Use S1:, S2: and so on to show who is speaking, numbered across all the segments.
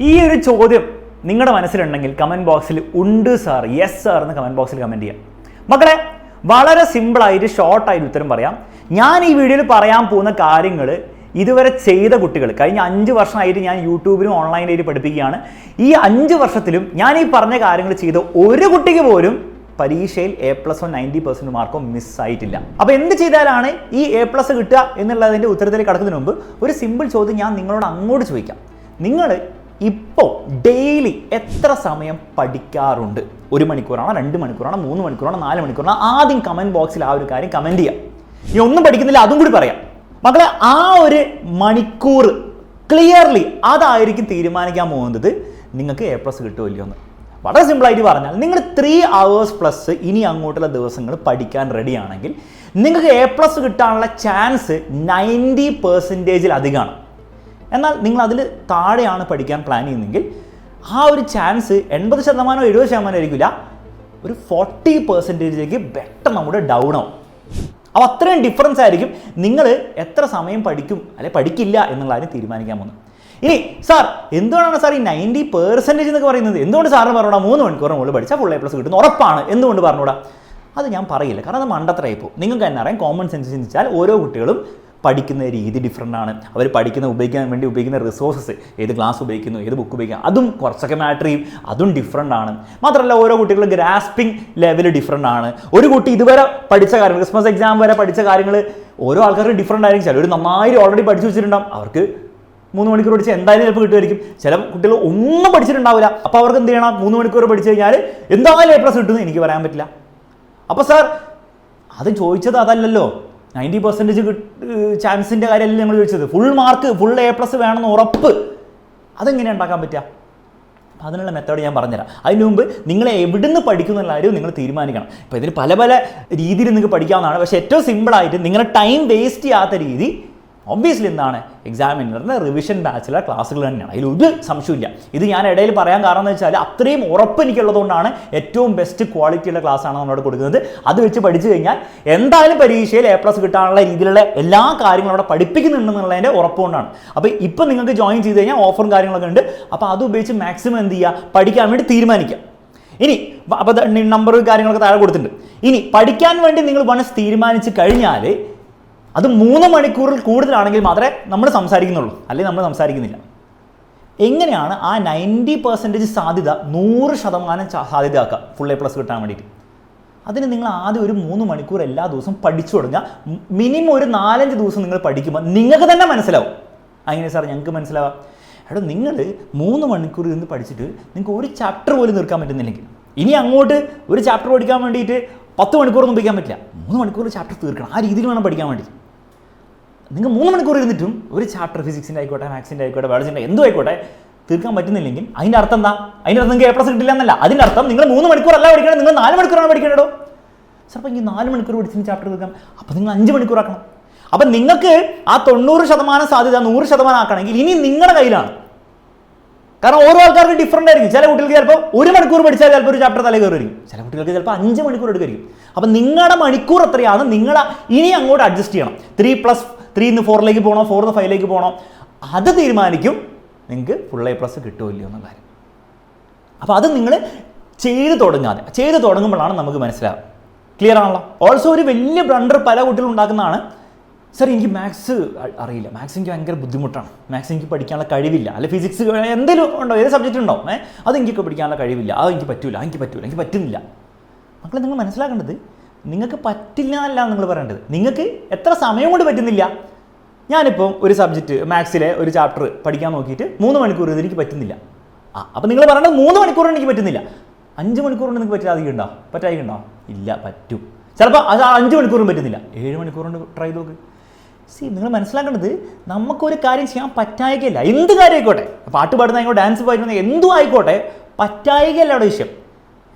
S1: ഈ ഒരു ചോദ്യം നിങ്ങളുടെ മനസ്സിലുണ്ടെങ്കിൽ കമൻറ്റ് ബോക്സിൽ ഉണ്ട് സാർ, യെസ് സാർ എന്ന് കമൻറ്റ് ബോക്സിൽ കമൻറ്റ് ചെയ്യാം. മക്കളെ, വളരെ സിമ്പിളായിട്ട് ഷോർട്ടായിട്ട് ഉത്തരം പറയാം. ഞാൻ ഈ വീഡിയോയിൽ പറയാൻ പോകുന്ന കാര്യങ്ങൾ ഇതുവരെ ചെയ്ത കുട്ടികൾ, കഴിഞ്ഞ 5 വർഷമായിട്ട് ഞാൻ യൂട്യൂബിലും ഓൺലൈനായിട്ട് പഠിപ്പിക്കുകയാണ്. ഈ 5 വർഷത്തിലും ഞാൻ ഈ പറഞ്ഞ കാര്യങ്ങൾ ചെയ്ത ഒരു കുട്ടിക്ക് പോലും പരീക്ഷയിൽ A+1 90% മാർക്കോ മിസ്സായിട്ടില്ല. അപ്പോൾ എന്ത് ചെയ്താലാണ് ഈ A+ കിട്ടുക എന്നുള്ളതിൻ്റെ ഉത്തരത്തിലേക്ക് കടക്കുന്നതിന് മുമ്പ് ഒരു സിമ്പിൾ ചോദ്യം ഞാൻ നിങ്ങളോട് അങ്ങോട്ട് ചോദിക്കാം. നിങ്ങൾ ഇപ്പോൾ ഡെയിലി എത്ര സമയം പഠിക്കാറുണ്ട്? 1 മണിക്കൂറാണോ, 2 മണിക്കൂറാണോ, 3 മണിക്കൂറാണോ, 4 മണിക്കൂറാണോ? ആദ്യം കമൻറ്റ് ബോക്സിൽ ആ ഒരു കാര്യം കമൻറ്റ് ചെയ്യാം. ഇനി ഒന്നും പഠിക്കുന്നില്ല അതും കൂടി പറയാം. മക്കളെ, ആ ഒരു മണിക്കൂർ ക്ലിയർലി അതായിരിക്കും തീരുമാനിക്കാൻ പോകുന്നത് നിങ്ങൾക്ക് A+ കിട്ടുമോ ഇല്ലയോ എന്ന്. വളരെ സിമ്പിളായിട്ട് പറഞ്ഞാൽ നിങ്ങൾ 3 hours പ്ലസ് ഇനി അങ്ങോട്ടുള്ള ദിവസങ്ങൾ പഠിക്കാൻ റെഡി ആണെങ്കിൽ നിങ്ങൾക്ക് A+ കിട്ടാനുള്ള ചാൻസ് 90% അധികമാണ്. എന്നാൽ നിങ്ങൾ അതിൽ താഴെയാണ് പഠിക്കാൻ പ്ലാൻ ചെയ്യുന്നതെങ്കിൽ ആ ഒരു ചാൻസ് 80% 70% ആയിരിക്കില്ല, ഒരു 40%ലേക്ക് പെട്ടെന്ന് നമ്മുടെ ഡൗൺ ആവും. അപ്പോൾ അത്രയും ഡിഫറൻസ് ആയിരിക്കും നിങ്ങൾ എത്ര സമയം പഠിക്കും അല്ലെ പഠിക്കില്ല എന്നുള്ള കാര്യം തീരുമാനിക്കാൻ പോകുന്നത്. ഇനി സാർ എന്തുകൊണ്ടാണ് സാർ ഈ 90% എന്നൊക്കെ പറയുന്നത്? എന്തുകൊണ്ട് സാറിന് പറഞ്ഞൂടാ 3 മണിക്കൂർ മുകളിൽ പഠിച്ചാൽ ഫുൾ A+ കിട്ടുന്നു ഉറപ്പാണ്? എന്തുകൊണ്ട് പറഞ്ഞൂടാ? അത് ഞാൻ പറയില്ല, കാരണം അത് മണ്ടത്തരമായി പോകും. നിങ്ങൾക്ക് തന്നെ അറിയാം, കോമൺ സെൻസ് ചിന്തിച്ചാൽ ഓരോ കുട്ടികളും പഠിക്കുന്ന രീതി ഡിഫറൻ്റ് ആണ്. അവർ ഉപയോഗിക്കാൻ വേണ്ടി ഉപയോഗിക്കുന്ന റിസോഴ്സസ്, ഏത് ക്ലാസ് ഉപയോഗിക്കുന്നു, ഏത് ബുക്ക് ഉപയോഗിക്കുന്നു, അതും കുറച്ചൊക്കെ മാറ്റർ ചെയ്യും, അതും ഡിഫറൻ്റ് ആണ്. മാത്രമല്ല ഓരോ കുട്ടികളുടെ ഗ്രാസ്പിംഗ് ലെവൽ ഡിഫറൻ്റ് ആണ്. ഒരു കുട്ടി ഇതുവരെ പഠിച്ച കാര്യങ്ങൾ, ക്രിസ്മസ് എക്സാം വരെ പഠിച്ച കാര്യങ്ങൾ ഓരോ ആൾക്കാർക്ക് ഡിഫറൻ്റ് ആയിരിക്കും. ചിലർ നന്നായി ഓൾറെഡി പഠിച്ചു വെച്ചിട്ടുണ്ടാകും, അവർക്ക് 3 മണിക്കൂർ പഠിച്ചാൽ എന്തായാലും ചിലപ്പോൾ കിട്ടുമായിരിക്കും. ചില കുട്ടികൾ ഒന്നും പഠിച്ചിട്ടുണ്ടാവില്ല, അപ്പോൾ അവർക്ക് എന്ത് ചെയ്യണം? 3 മണിക്കൂർ പഠിച്ചു കഴിഞ്ഞാൽ എന്തായാലും A+ കിട്ടുമെന്ന് എനിക്ക് പറയാൻ പറ്റില്ല. അപ്പോൾ സാർ അത് ചോദിച്ചത് അതല്ലല്ലോ, 90% ചാൻസിൻ്റെ കാര്യമല്ല ഞങ്ങൾ ചോദിച്ചത്. ഫുൾ മാർക്ക് ഫുൾ A+ വേണമെന്ന് ഉറപ്പ് അതെങ്ങനെയാണ് ഉണ്ടാക്കാൻ പറ്റുക? അപ്പോൾ അതിനുള്ള മെത്തേഡ് ഞാൻ പറഞ്ഞുതരാം. അതിന് മുമ്പ് നിങ്ങൾ എവിടെ നിന്ന് പഠിക്കുന്നുള്ള കാര്യം നിങ്ങൾ തീരുമാനിക്കണം. ഇപ്പോൾ ഇതിൽ പല പല രീതിയിൽ നിങ്ങൾക്ക് പഠിക്കാവുന്നതാണ്. പക്ഷേ ഏറ്റവും സിമ്പിളായിട്ട് നിങ്ങളുടെ ടൈം വേസ്റ്റ് ചെയ്യാത്ത രീതി ഒബ്വിയസ്ലി എന്താണ്? എക്സാമിനറിൻ്റെ റിവിഷൻ ബാച്ചിലർ ക്ലാസ്സുകൾ തന്നെയാണ്, അതിലൊരു സംശയമില്ല. ഇത് ഞാൻ ഇടയിൽ പറയാൻ കാരണം എന്ന് വെച്ചാൽ അത്രയും ഉറപ്പ് എനിക്കുള്ളതുകൊണ്ടാണ് ഏറ്റവും ബെസ്റ്റ് ക്വാളിറ്റിയുള്ള ക്ലാസ്സാണ് നമ്മളോട് കൊടുക്കുന്നത്. അത് വെച്ച് പഠിച്ചു കഴിഞ്ഞാൽ എന്തായാലും പരീക്ഷയിൽ A+ കിട്ടാനുള്ള രീതിയിലുള്ള എല്ലാ കാര്യങ്ങളും അവിടെ പഠിപ്പിക്കുന്നുണ്ടെന്നുള്ളതിൻ്റെ ഉറപ്പുകൊണ്ടാണ്. അപ്പോൾ ഇപ്പം നിങ്ങൾക്ക് ജോയിൻ ചെയ്ത് കഴിഞ്ഞാൽ ഓഫറും കാര്യങ്ങളൊക്കെ ഉണ്ട്. അപ്പോൾ അത് ഉപയോഗിച്ച് മാക്സിമം എന്ത് ചെയ്യുക? പഠിക്കാൻ വേണ്ടി തീരുമാനിക്കാം. ഇനി അപ്പോൾ നമ്പർ കാര്യങ്ങളൊക്കെ താഴെ കൊടുത്തിട്ടുണ്ട്. ഇനി പഠിക്കാൻ വേണ്ടി നിങ്ങൾ വൺസ് തീരുമാനിച്ച് കഴിഞ്ഞാൽ അത് 3 മണിക്കൂറിൽ കൂടുതലാണെങ്കിൽ മാത്രമേ നമ്മൾ സംസാരിക്കുന്നുള്ളൂ, അല്ലെങ്കിൽ നമ്മൾ സംസാരിക്കുന്നില്ല. എങ്ങനെയാണ് ആ 90% സാധ്യത 100% സാധ്യതയാക്കുക ഫുൾ A+ കിട്ടാൻ വേണ്ടിയിട്ട്? അതിന് നിങ്ങൾ ആദ്യം ഒരു 3 മണിക്കൂർ എല്ലാ ദിവസവും പഠിച്ചു തുടങ്ങുക. മിനിമം ഒരു 4-5 ദിവസം നിങ്ങൾ പഠിക്കുമ്പോൾ നിങ്ങൾക്ക് തന്നെ മനസ്സിലാവും. അങ്ങനെ സാർ ഞങ്ങൾക്ക് മനസ്സിലാവാം? എടാ, നിങ്ങൾ 3 മണിക്കൂർ ഇരുന്ന് പഠിച്ചിട്ട് നിങ്ങൾക്ക് ഒരു ചാപ്റ്റർ പോലും തീർക്കാൻ പറ്റുന്നില്ലെങ്കിൽ ഇനി അങ്ങോട്ട് ഒരു ചാപ്റ്റർ പഠിക്കാൻ വേണ്ടിയിട്ട് 10 മണിക്കൂറൊന്നും പഠിക്കാൻ പറ്റില്ല. 3 മണിക്കൂർ ചാപ്റ്റർ തീർക്കണം. ആ രീതിയിൽ വേണം പഠിക്കാൻ വേണ്ടി. നിങ്ങൾ 3 മണിക്കൂർ ഇരുന്നിട്ടും ഒരു ചാപ്റ്റർ ഫിസിക്സിൻ്റെ ആയിക്കോട്ടെ, മാത്സിൻ്റെ ആയിക്കോട്ടെ, ബയോളജിൻ്റെ എന്തും ആയിക്കോട്ടെ തീർക്കാൻ പറ്റുന്നില്ലെങ്കിൽ അതിൻ്റെ അർത്ഥം എന്താ? അതിൻ്റെ അർത്ഥം നിങ്ങൾക്ക് A+ കിട്ടില്ല എന്നല്ല. അതിൻ്റെ അർത്ഥം നിങ്ങൾ 3 മണിക്കൂർ അല്ല പഠിക്കണം, നിങ്ങൾ 4 മണിക്കൂറാണ് പഠിക്കേണ്ടോ. ചിലപ്പോൾ എനിക്ക് 4 മണിക്കൂർ പഠിച്ചിട്ട് ചാപ്റ്റർ തീർക്കാം, അപ്പോൾ നിങ്ങൾ 5 മണിക്കൂർ ആക്കണം. അപ്പം നിങ്ങൾക്ക് ആ 90% സാധ്യത 100% ആക്കണമെങ്കിൽ ഇനി നിങ്ങളുടെ കയ്യിലാണ്. കാരണം ഓരോ ആൾക്കാർക്ക് ഡിഫറൻ്റ് ആയിരിക്കും. ചില കുട്ടികൾക്ക് ചിലപ്പോൾ 1 മണിക്കൂർ പഠിച്ചാൽ ചിലപ്പോൾ ഒരു ചാപ്റ്റർ തലേ കയറുമായിരിക്കും, ചില കുട്ടികൾക്ക് ചിലപ്പോൾ 5 മണിക്കൂർ എടുക്കുമായിരിക്കും. അപ്പം നിങ്ങളുടെ മണിക്കൂർ എത്രയാണ് നിങ്ങൾ ഇനി അങ്ങോട്ട് അഡ്ജസ്റ്റ് ചെയ്യണം. 3+3 4ലേക്ക് പോകണോ, 4 5ലേക്ക് പോകണോ, അത് തീരുമാനിക്കും നിങ്ങൾക്ക് ഫുൾ A+ കിട്ടുമോ ഇല്ലയോ എന്നുള്ള കാര്യം. അപ്പോൾ അത് നിങ്ങൾ ചെയ്ത് തുടങ്ങുമ്പോഴാണ് നമുക്ക് മനസ്സിലാവുക. ക്ലിയർ ആണല്ലോ? ഓൾസോ ഒരു വലിയ ബ്ലണ്ടർ പല കുട്ടികളും ഉണ്ടാക്കുന്നതാണ്, സാർ എനിക്ക് മാത്സ് അറിയില്ല, മാത്സ് എനിക്ക് ഭയങ്കര ബുദ്ധിമുട്ടാണ്, മാത്സ് എനിക്ക് പഠിക്കാനുള്ള കഴിവില്ല, അല്ലെ ഫിസിക്സ് എന്തെങ്കിലും ഉണ്ടോ, ഏത് സബ്ജക്റ്റ് ഉണ്ടോ, അത് എനിക്ക് പഠിക്കാനുള്ള കഴിവില്ല, അത് എനിക്ക് പറ്റുന്നില്ല. മക്കളെ, നിങ്ങൾ മനസ്സിലാക്കേണ്ടത് നിങ്ങൾക്ക് പറ്റില്ല എന്നല്ല നിങ്ങൾ പറയേണ്ടത്, നിങ്ങൾക്ക് എത്ര സമയം കൊണ്ട് പറ്റുന്നില്ല. ഞാനിപ്പോൾ ഒരു സബ്ജക്റ്റ് മാത്സിലെ ഒരു ചാപ്റ്റർ പഠിക്കാൻ നോക്കിയിട്ട് 3 മണിക്കൂർ ഇത് എനിക്ക് പറ്റുന്നില്ല. അപ്പോൾ നിങ്ങൾ പറയേണ്ടത് 3 മണിക്കൂർ എനിക്ക് പറ്റുന്നില്ല. 5 മണിക്കൂർ കൊണ്ട് നിങ്ങൾക്ക് പറ്റാതിക്കുണ്ടോ? ഇല്ല, പറ്റും. ചിലപ്പോൾ അത് 5 മണിക്കൂറും പറ്റുന്നില്ല, 7 മണിക്കൂർ കൊണ്ട് ട്രൈ ചെയ്ത് നോക്ക്. നിങ്ങൾ മനസ്സിലാക്കേണ്ടത് നമുക്കൊരു കാര്യം ചെയ്യാൻ പറ്റായികയല്ല, എന്ത് കാര്യം ആയിക്കോട്ടെ, പാട്ട് പാടുന്ന ഡാൻസ് പാടുന്ന എന്തും ആയിക്കോട്ടെ, പറ്റായികയല്ല അവിടെ വിഷയം,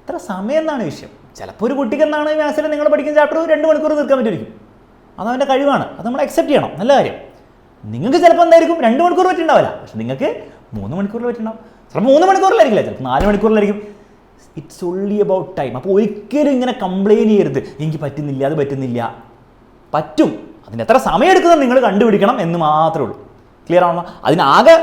S1: എത്ര സമയം എന്നാണ് വിഷയം. ചിലപ്പോൾ ഒരു കുട്ടിക്ക് എന്താണ് മാത്സിൽ നിങ്ങൾ പഠിക്കുന്ന ചാപ്റ്റർ 2 മണിക്കൂർ തീർക്കാൻ പറ്റുമായിരിക്കും, അതവൻ്റെ കഴിവാണ്, അത് നമ്മൾ അക്സെപ്റ്റ് ചെയ്യണം, നല്ല കാര്യം. നിങ്ങൾക്ക് ചിലപ്പോൾ എന്തായിരിക്കും 2 മണിക്കൂർ പറ്റുന്നുണ്ടാവില്ല, പക്ഷെ നിങ്ങൾക്ക് 3 മണിക്കൂറിൽ പറ്റുന്നുണ്ടാവും. ചിലപ്പോൾ 3 മണിക്കൂറിലായിരിക്കില്ല, ചിലപ്പോൾ 4 മണിക്കൂറിലായിരിക്കും. It's only about time. അപ്പോൾ ഒരിക്കലും ഇങ്ങനെ കംപ്ലയിൻറ്റ് ചെയ്യരുത്, എനിക്ക് പറ്റുന്നില്ല, അത് പറ്റുന്നില്ല. പറ്റും, അതിന് എത്ര സമയം എടുക്കുന്നത് നിങ്ങൾ കണ്ടുപിടിക്കണം എന്ന് മാത്രമേ ഉള്ളൂ. ക്ലിയർ ആണോ? അതിനാകെ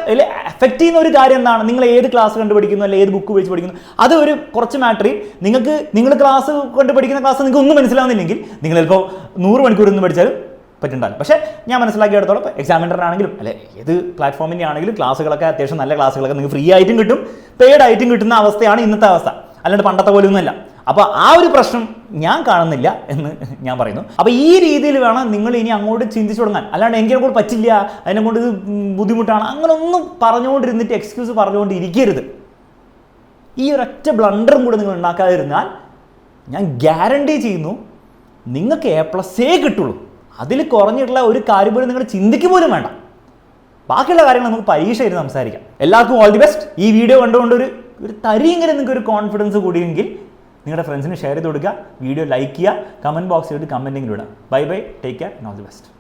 S1: എഫക്റ്റ് ചെയ്യുന്ന ഒരു കാര്യം എന്താണ്? നിങ്ങൾ ഏത് ക്ലാസ് കണ്ട് പഠിക്കുന്നു, അല്ലെങ്കിൽ ഏത് ബുക്ക് വെച്ച് പഠിക്കുന്നു, അത് ഒരു കുറച്ച് മാറ്ററിൽ നിങ്ങൾ ക്ലാസ് കണ്ട് പഠിക്കുന്ന ക്ലാസ് നിങ്ങൾക്ക് ഒന്നും മനസ്സിലാവുന്നില്ലെങ്കിൽ നിങ്ങൾ ചിലപ്പോൾ 100 മണിക്കൂർ നിന്ന് പഠിച്ചാലും പറ്റുന്നുണ്ടാവില്ല. പക്ഷേ ഞാൻ മനസ്സിലാക്കിയെടുത്തോളം എക്സാമിനറിനാണെങ്കിലും അല്ലെ ഏത് പ്ലാറ്റ്ഫോമിൻ്റെ ആണെങ്കിലും ക്ലാസ്സുകളൊക്കെ അത്യാവശ്യം നല്ല ക്ലാസ്സുകളൊക്കെ നിങ്ങൾക്ക് ഫ്രീ ആയിട്ടും കിട്ടും, പെയ്ഡ് ആയിട്ടും കിട്ടുന്ന അവസ്ഥയാണ് ഇന്നത്തെ അവസ്ഥ. അല്ലാണ്ട് പണ്ടത്തെ പോലെ ഒന്നുമല്ല. അപ്പോൾ ആ ഒരു പ്രശ്നം ഞാൻ കാണുന്നില്ല എന്ന് ഞാൻ പറയുന്നു. അപ്പോൾ ഈ രീതിയിൽ വേണം നിങ്ങൾ ഇനി അങ്ങോട്ട് ചിന്തിച്ചു തുടങ്ങാൻ. അല്ലാണ്ട് എനിക്കതിനെ കൊണ്ട് പറ്റില്ല, അതിനെ കൊണ്ട് ഇത് ബുദ്ധിമുട്ടാണ്, അങ്ങനെ ഒന്നും പറഞ്ഞുകൊണ്ടിരുന്നിട്ട് എക്സ്ക്യൂസ് പറഞ്ഞുകൊണ്ടിരിക്കരുത്. ഈ ഒരൊറ്റ ബ്ലണ്ടറും കൂടെ നിങ്ങൾ ഉണ്ടാക്കാതിരുന്നാൽ ഞാൻ ഗ്യാരണ്ടി ചെയ്യുന്നു നിങ്ങൾക്ക് A+ കിട്ടുള്ളൂ. അതിൽ കുറഞ്ഞിട്ടുള്ള ഒരു കാര്യം പോലും നിങ്ങൾ ചിന്തിക്കുക പോലും വേണ്ട. ബാക്കിയുള്ള കാര്യങ്ങൾ നമുക്ക് പരീക്ഷ ഇരുന്ന് സംസാരിക്കാം. എല്ലാവർക്കും ഓൾ ദി ബെസ്റ്റ്. ഈ വീഡിയോ കണ്ടുകൊണ്ട് ഒരു തരിയെങ്കിലും നിങ്ങൾക്ക് ഒരു കോൺഫിഡൻസ് കൂടിയെങ്കിൽ നിങ്ങളുടെ ഫ്രണ്ട്സിന് ഷെയർ ചെയ്ത് കൊടുക്കുക, വീഡിയോ ലൈക്ക് ചെയ്യുക, കമൻറ്റ് ബോക്സിലോട്ട് കമൻറ്റിങ്ങിൽ ഇടുക. Bye bye, take care, all the best.